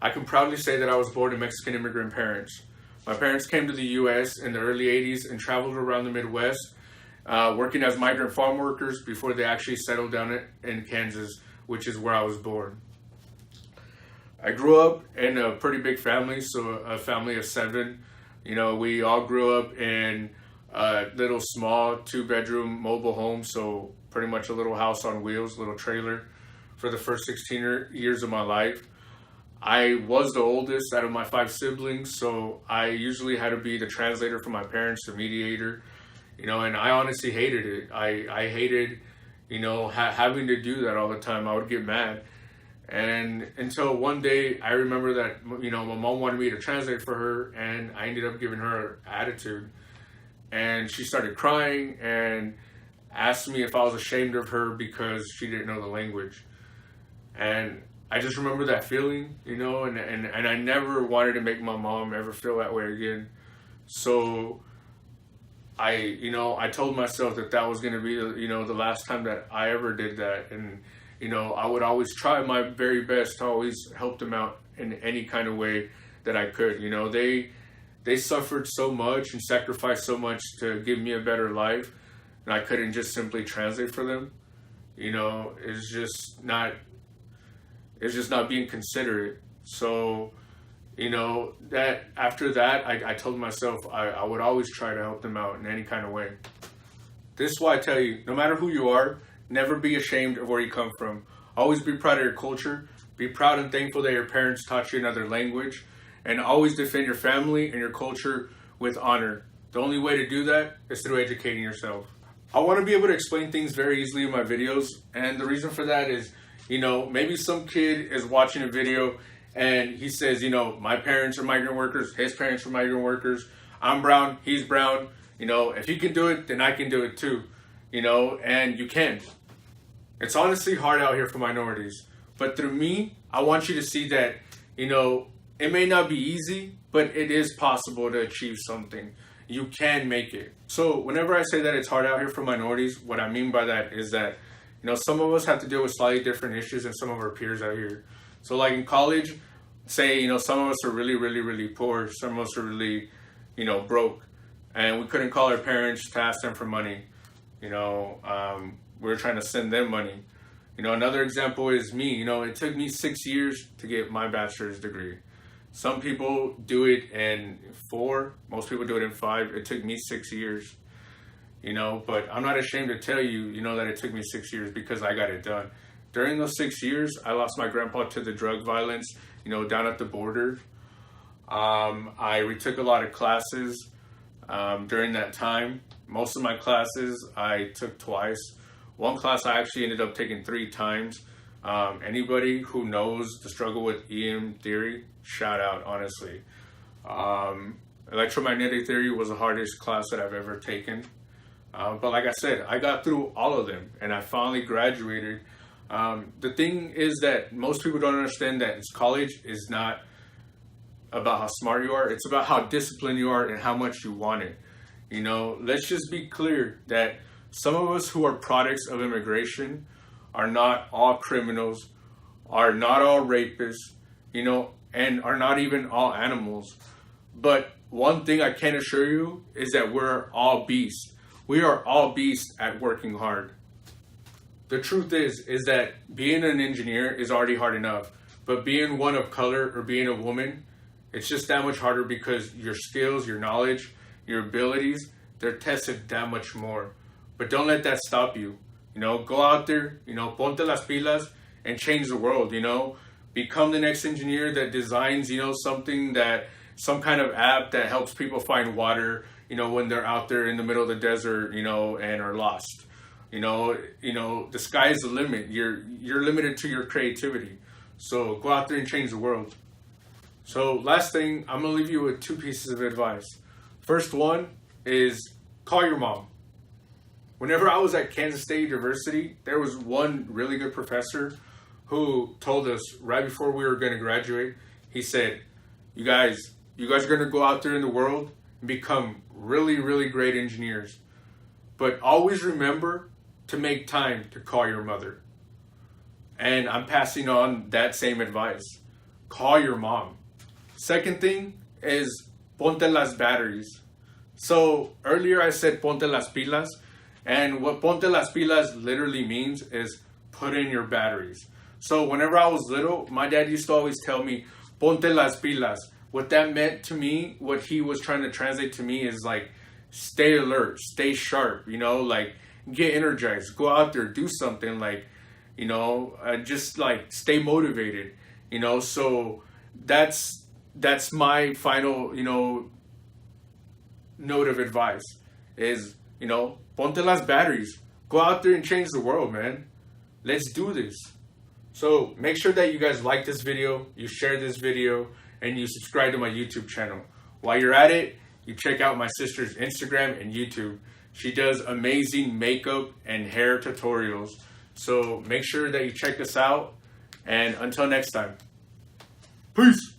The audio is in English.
I can proudly say that I was born to Mexican immigrant parents. My parents came to the U.S. in the early 80s and traveled around the Midwest, working as migrant farm workers before they actually settled down in Kansas, which is where I was born. I grew up in a pretty big family, so a family of seven. You know, we all grew up in a little small 2-bedroom mobile home, so pretty much a little house on wheels, little trailer for the first 16 years of my life. I was the oldest out of my 5 siblings, so I usually had to be the translator for my parents, the mediator, you know, and I honestly hated it. I hated, you know, having to do that all the time. I would get mad. And until one day, I remember that, you know, my mom wanted me to translate for her, and I ended up giving her attitude. And she started crying and asked me if I was ashamed of her because she didn't know the language. And I just remember that feeling, you know, and I never wanted to make my mom ever feel that way again. So I told myself that that was going to be, the last time that I ever did that. And, you know, I would always try my very best to always help them out in any kind of way that I could. You know, they suffered so much and sacrificed so much to give me a better life, and I couldn't just simply translate for them. You know, it's just not being considerate. So, you know, that after that, I told myself I would always try to help them out in any kind of way. This is why I tell you, no matter who you are, never be ashamed of where you come from. Always be proud of your culture. Be proud and thankful that your parents taught you another language. And always defend your family and your culture with honor. The only way to do that is through educating yourself. I want to be able to explain things very easily in my videos. And the reason for that is, you know, maybe some kid is watching a video and he says, you know, my parents are migrant workers, his parents are migrant workers, I'm brown, he's brown. You know, if he can do it, then I can do it too. You know, and you can. It's honestly hard out here for minorities. But through me, I want you to see that, you know, it may not be easy, but it is possible to achieve something. You can make it. So whenever I say that it's hard out here for minorities, what I mean by that is that, you know, some of us have to deal with slightly different issues than some of our peers out here. So like in college, say, you know, some of us are really, really, really poor. Some of us are really, you know, broke. And we couldn't call our parents to ask them for money. You know, we were trying to send them money. You know, another example is me. You know, it took me 6 years to get my bachelor's degree. Some people do it in 4. Most people do it in 5. It took me 6 years. You know, but I'm not ashamed to tell you, you know, that it took me 6 years because I got it done. During those 6 years, I lost my grandpa to the drug violence, you know, down at the border. I retook a lot of classes during that time. Most of my classes I took twice. One class I actually ended up taking 3 times. Anybody who knows the struggle with EM theory, shout out, honestly. Electromagnetic theory was the hardest class that I've ever taken. But like I said, I got through all of them and I finally graduated. The thing is that most people don't understand that college is not about how smart you are. It's about how disciplined you are and how much you want it. You know, let's just be clear that some of us who are products of immigration are not all criminals, are not all rapists, you know, and are not even all animals. But one thing I can assure you is that we're all beasts. We are all beasts at working hard. The truth is that being an engineer is already hard enough, but being one of color or being a woman, it's just that much harder because your skills, your knowledge, your abilities, they're tested that much more. But don't let that stop you. You know, go out there, you know, ponte las pilas and change the world, you know. Become the next engineer that designs, you know, some kind of app that helps people find water, you know, when they're out there in the middle of the desert, you know, and are lost. You know, the sky is the limit. You're limited to your creativity. So go out there and change the world. So last thing, I'm gonna leave you with 2 pieces of advice. First one is call your mom. Whenever I was at Kansas State University, there was one really good professor who told us right before we were going to graduate, he said, you guys are going to go out there in the world and become really, really great engineers. But always remember to make time to call your mother. And I'm passing on that same advice. call your mom. Second thing is ponte las batteries. So earlier I said ponte las pilas, and what ponte las pilas literally means is put in your batteries. So whenever I was little, my dad used to always tell me ponte las pilas. What that meant to me, what he was trying to translate to me is like, stay alert, stay sharp, you know, like get energized, go out there, do something, like, you know, just like stay motivated, you know. So that's my final, you know, note of advice is, you know, ponte las batteries, go out there and change the world, man. Let's do this. So make sure that you guys like this video, you share this video, and you subscribe to my YouTube channel. While you're at it, you check out my sister's Instagram and YouTube. She does amazing makeup and hair tutorials. So make sure that you check this out. And until next time, peace.